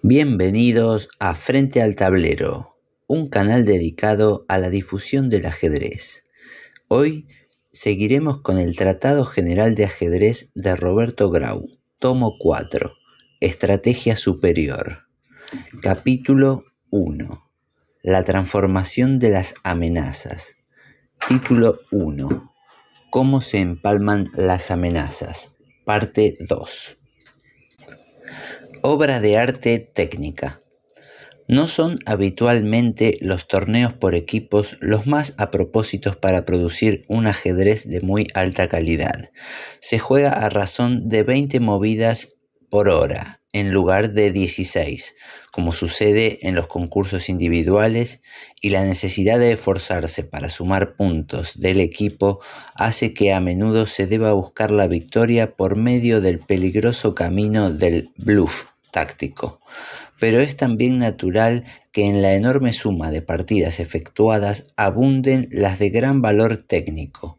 Bienvenidos a Frente al Tablero, un canal dedicado a la difusión del ajedrez. Hoy seguiremos con el Tratado General de Ajedrez de Roberto Grau, tomo 4, Estrategia Superior. Capítulo 1. La transformación de las amenazas. Título 1. ¿Cómo se empalman las amenazas? Parte 2. Obra de arte técnica. No son habitualmente los torneos por equipos los más a propósitos para producir un ajedrez de muy alta calidad. Se juega a razón de 20 movidas por hora en lugar de 16, como sucede en los concursos individuales, y la necesidad de esforzarse para sumar puntos del equipo hace que a menudo se deba buscar la victoria por medio del peligroso camino del bluff táctico. Pero es también natural que en la enorme suma de partidas efectuadas abunden las de gran valor técnico.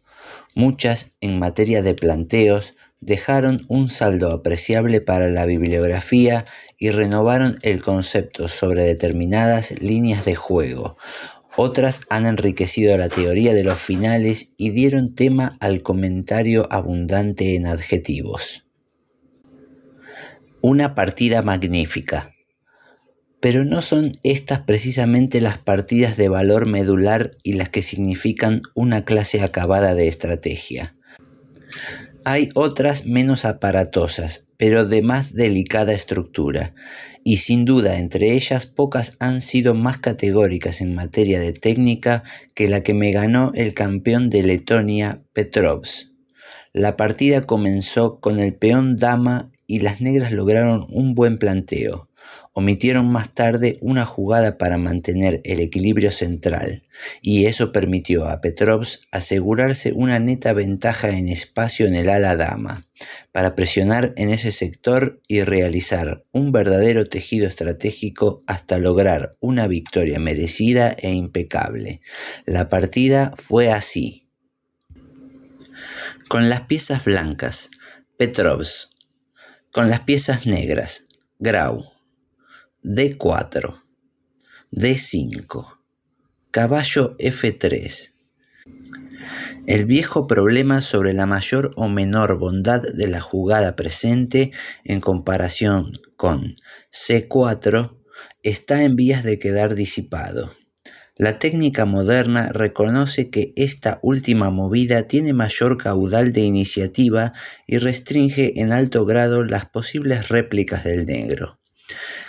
Muchas, en materia de planteos, dejaron un saldo apreciable para la bibliografía y renovaron el concepto sobre determinadas líneas de juego. Otras han enriquecido la teoría de los finales y dieron tema al comentario abundante en adjetivos. Una partida magnífica. Pero no son estas precisamente las partidas de valor medular y las que significan una clase acabada de estrategia. Hay otras menos aparatosas, pero de más delicada estructura, y sin duda entre ellas pocas han sido más categóricas en materia de técnica que la que me ganó el campeón de Letonia, Petrovs. La partida comenzó con el peón dama y las negras lograron un buen planteo. Omitieron más tarde una jugada para mantener el equilibrio central, y eso permitió a Petrovs asegurarse una neta ventaja en espacio en el ala dama, para presionar en ese sector y realizar un verdadero tejido estratégico hasta lograr una victoria merecida e impecable. La partida fue así. Con las piezas blancas, Petrovs. Con las piezas negras, Grau. D4, D5, caballo F3. El viejo problema sobre la mayor o menor bondad de la jugada presente en comparación con C4 está en vías de quedar disipado. La técnica moderna reconoce que esta última movida tiene mayor caudal de iniciativa y restringe en alto grado las posibles réplicas del negro.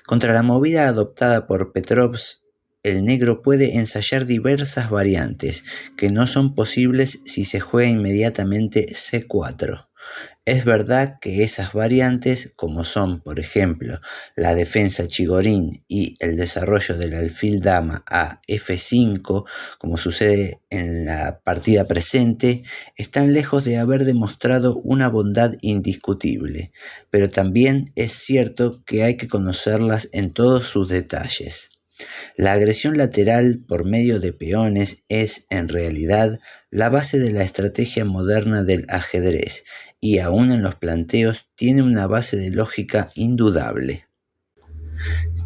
Contra la movida adoptada por Petrovs, el negro puede ensayar diversas variantes que no son posibles si se juega inmediatamente C4. Es verdad que esas variantes, como son, por ejemplo, la defensa chigorín y el desarrollo del alfil dama a F5, como sucede en la partida presente, están lejos de haber demostrado una bondad indiscutible, pero también es cierto que hay que conocerlas en todos sus detalles. La agresión lateral por medio de peones es, en realidad, la base de la estrategia moderna del ajedrez, y aún en los planteos tiene una base de lógica indudable.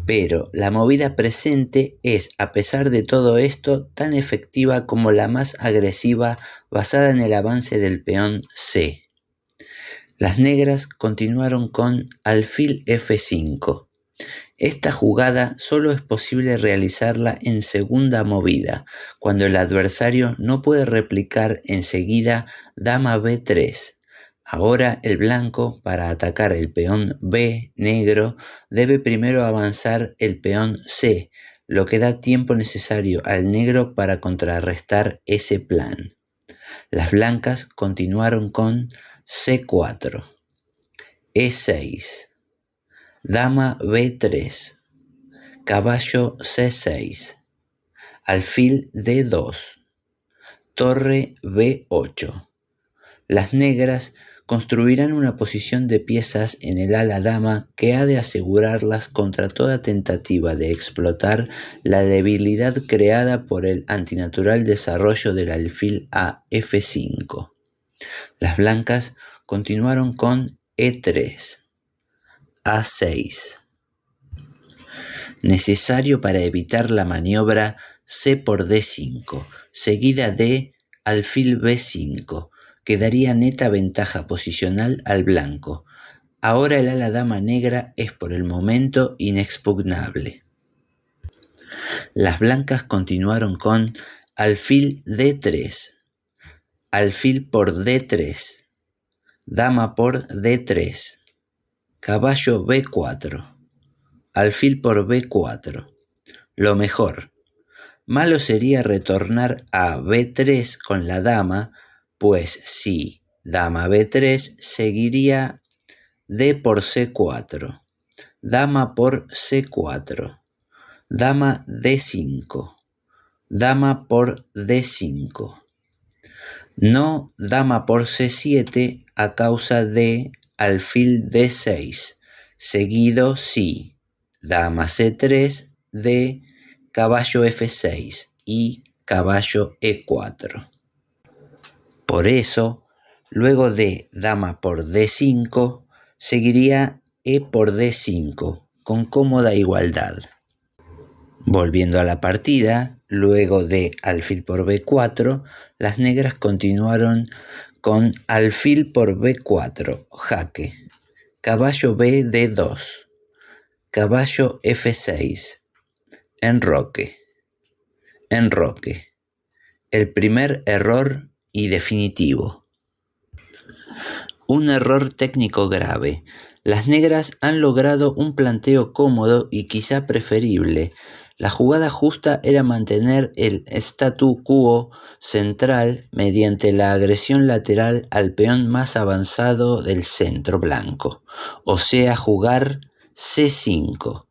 Pero la movida presente es, a pesar de todo esto, tan efectiva como la más agresiva basada en el avance del peón C. Las negras continuaron con alfil F5. Esta jugada solo es posible realizarla en segunda movida, cuando el adversario no puede replicar enseguida dama B3. Ahora el blanco, para atacar el peón B negro, debe primero avanzar el peón C, lo que da tiempo necesario al negro para contrarrestar ese plan. Las blancas continuaron con C4, E6, dama B3, caballo C6, alfil D2, torre B8. Las negras construirán una posición de piezas en el ala dama que ha de asegurarlas contra toda tentativa de explotar la debilidad creada por el antinatural desarrollo del alfil a F5. Las blancas continuaron con E3, A6, necesario para evitar la maniobra C por D5, seguida de alfil B5, que daría neta ventaja posicional al blanco. Ahora el ala dama negra es por el momento inexpugnable. Las blancas continuaron con alfil D3, alfil por D3, dama por D3, caballo B4, alfil por B4. Lo mejor. Malo sería retornar a B3 con la dama, pues si dama B3 seguiría D por C4, dama por C4, dama D5, dama por D5. No dama por C7 a causa de alfil D6, seguido si dama C3 de caballo F6 y caballo E4. Por eso, luego de dama por D5, seguiría E por D5, con cómoda igualdad. Volviendo a la partida, luego de alfil por B4, las negras continuaron con alfil por B4, jaque, caballo B D2, caballo F6, enroque. El primer error y definitivo. Un error técnico grave. Las negras han logrado un planteo cómodo y quizá preferible. La jugada justa era mantener el statu quo central mediante la agresión lateral al peón más avanzado del centro blanco, o sea, jugar C5.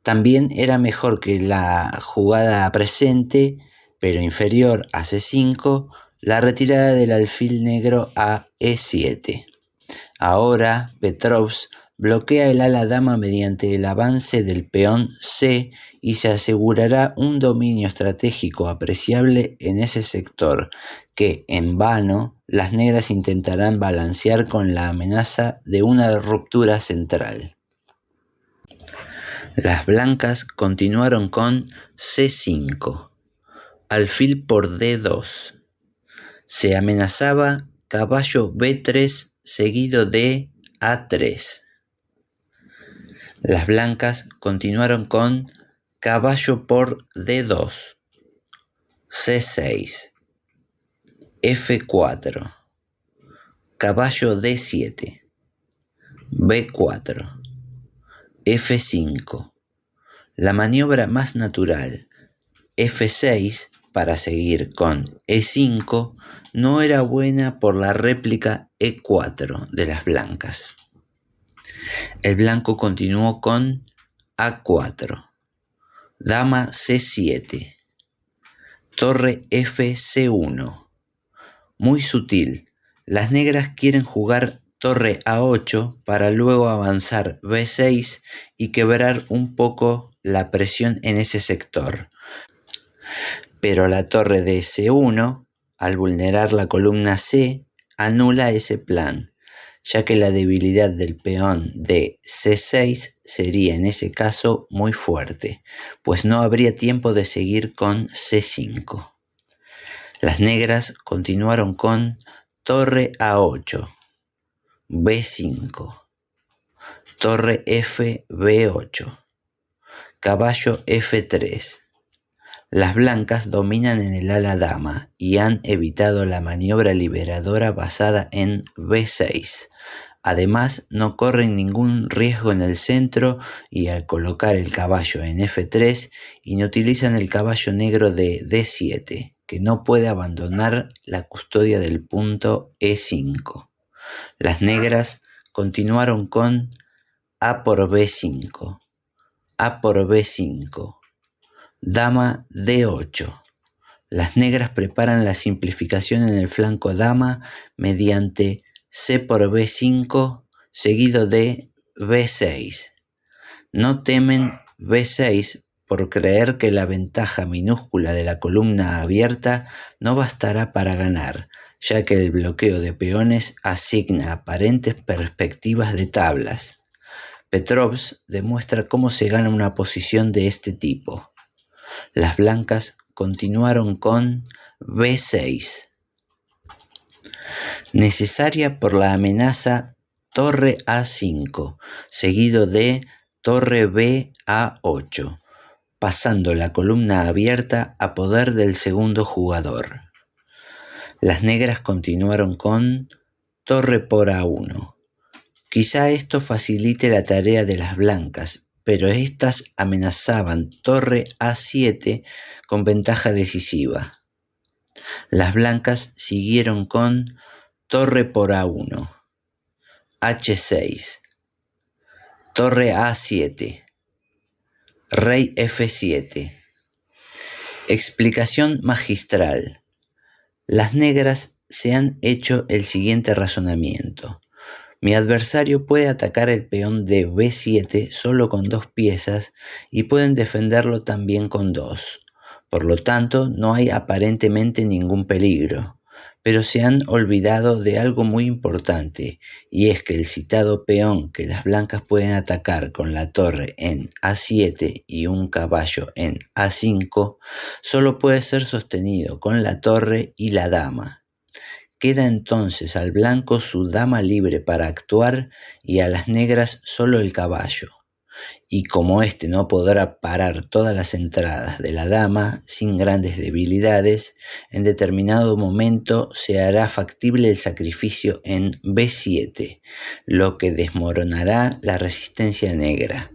También era mejor que la jugada presente, pero inferior a C5, la retirada del alfil negro a E7. Ahora Petrovs bloquea el ala dama mediante el avance del peón C y se asegurará un dominio estratégico apreciable en ese sector que, en vano, las negras intentarán balancear con la amenaza de una ruptura central. Las blancas continuaron con C5, alfil por D2. Se amenazaba caballo B3 seguido de A3. Las blancas continuaron con caballo por D2, C6, F4, caballo D7, B4, F5. La maniobra más natural, F6, para seguir con E5, no era buena por la réplica E4 de las blancas. El blanco continuó con A4, dama C7, torre FC1. Muy sutil, las negras quieren jugar torre A8 para luego avanzar B6 y quebrar un poco la presión en ese sector. Pero la torre de C1, al vulnerar la columna C, anula ese plan, ya que la debilidad del peón de C6 sería en ese caso muy fuerte, pues no habría tiempo de seguir con C5. Las negras continuaron con torre A8, B5, torre F B8, caballo F3. Las blancas dominan en el ala dama y han evitado la maniobra liberadora basada en B6. Además, no corren ningún riesgo en el centro y al colocar el caballo en F3 inutilizan el caballo negro de D7, que no puede abandonar la custodia del punto E5. Las negras continuaron con A por B5, A por B5, dama D8. Las negras preparan la simplificación en el flanco dama mediante C por B5 seguido de B6. No temen B6 por creer que la ventaja minúscula de la columna abierta no bastará para ganar, ya que el bloqueo de peones asigna aparentes perspectivas de tablas. Petrovs demuestra cómo se gana una posición de este tipo. Las blancas continuaron con B6, necesaria por la amenaza torre A5, seguido de torre B A8, pasando la columna abierta a poder del segundo jugador. Las negras continuaron con torre por A1. Quizá esto facilite la tarea de las blancas, pero estas amenazaban torre A7 con ventaja decisiva. Las blancas siguieron con torre por A1, H6, torre A7, rey F7. Explicación magistral. Las negras se han hecho el siguiente razonamiento. Mi adversario puede atacar el peón de B7 solo con 2 piezas y pueden defenderlo también con 2. Por lo tanto, no hay aparentemente ningún peligro. Pero se han olvidado de algo muy importante, y es que el citado peón que las blancas pueden atacar con la torre en A7 y un caballo en A5, solo puede ser sostenido con la torre y la dama. Queda entonces al blanco su dama libre para actuar y a las negras solo el caballo. Y como éste no podrá parar todas las entradas de la dama sin grandes debilidades, en determinado momento se hará factible el sacrificio en B7, lo que desmoronará la resistencia negra.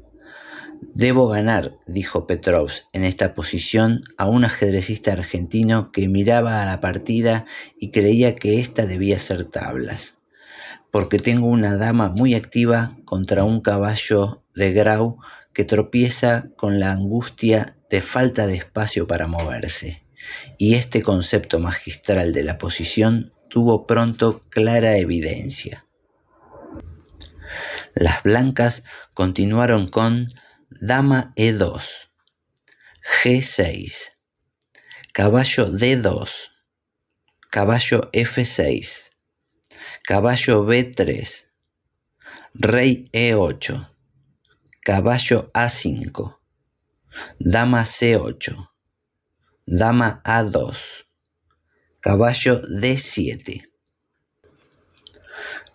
Debo ganar, dijo Petrovs en esta posición a un ajedrecista argentino que miraba a la partida y creía que ésta debía ser tablas, porque tengo una dama muy activa contra un caballo de Grau que tropieza con la angustia de falta de espacio para moverse. Y este concepto magistral de la posición tuvo pronto clara evidencia. Las blancas continuaron con dama E2, G6, caballo D2, caballo F6, caballo B3, rey E8, caballo A5, dama C8, dama A2, caballo D7.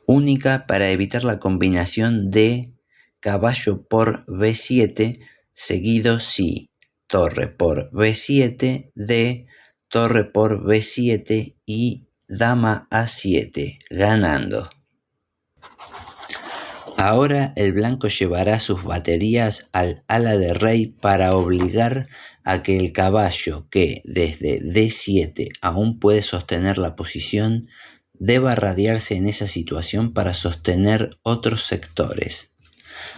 Única para evitar la combinación de caballo por B7, seguido si torre por B7, D, torre por B7 y dama A7, ganando. Ahora el blanco llevará sus baterías al ala de rey para obligar a que el caballo, que desde D7 aún puede sostener la posición, deba radiarse en esa situación para sostener otros sectores.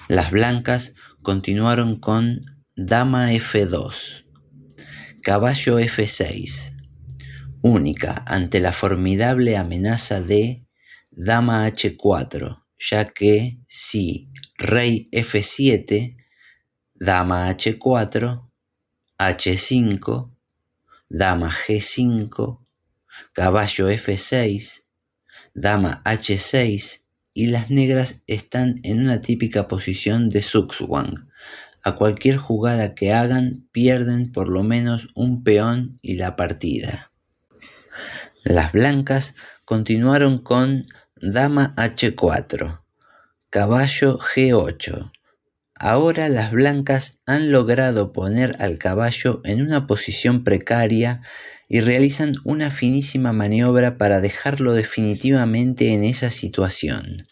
Las blancas continuaron con dama F2, caballo F6, única ante la formidable amenaza de dama H4, ya que si rey F7, dama H4, H5, dama G5, caballo F6, dama H6 y las negras están en una típica posición de zugzwang. A cualquier jugada que hagan pierden por lo menos un peón y la partida. Las blancas continuaron con dama H4, caballo G8. Ahora las blancas han logrado poner al caballo en una posición precaria y realizan una finísima maniobra para dejarlo definitivamente en esa situación.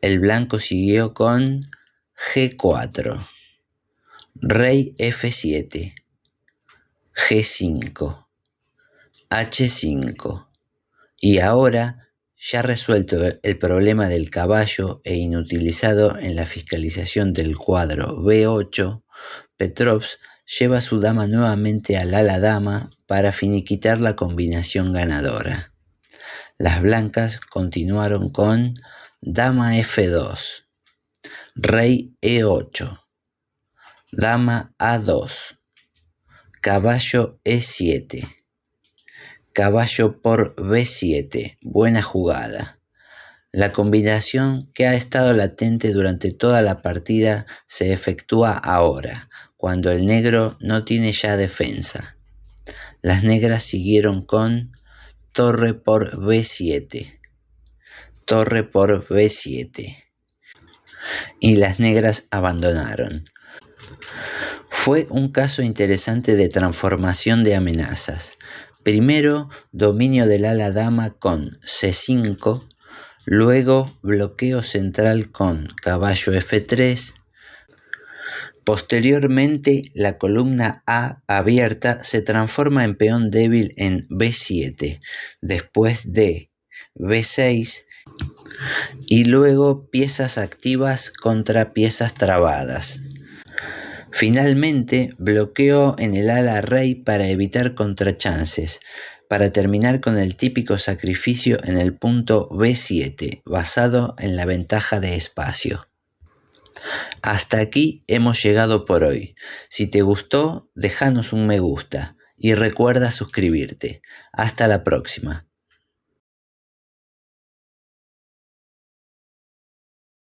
El blanco siguió con G4, rey F7, G5, H5 y ahora, ya resuelto el problema del caballo e inutilizado en la fiscalización del cuadro B8, Petrovs lleva a su dama nuevamente al ala dama para finiquitar la combinación ganadora. Las blancas continuaron con dama F2, rey E8, dama A2, caballo E7, caballo por B7, buena jugada. La combinación que ha estado latente durante toda la partida se efectúa ahora, cuando el negro no tiene ya defensa. Las negras siguieron con torre por b7, torre por b7, y las negras abandonaron. Fue un caso interesante de transformación de amenazas. Primero, dominio del ala dama con c5, luego bloqueo central con caballo f3. Posteriormente, la columna A abierta se transforma en peón débil en b7, después de b6 y luego piezas activas contra piezas trabadas. Finalmente, bloqueo en el ala rey para evitar contrachances, para terminar con el típico sacrificio en el punto b7, basado en la ventaja de espacio. Hasta aquí hemos llegado por hoy. Si te gustó, déjanos un me gusta y recuerda suscribirte. Hasta la próxima.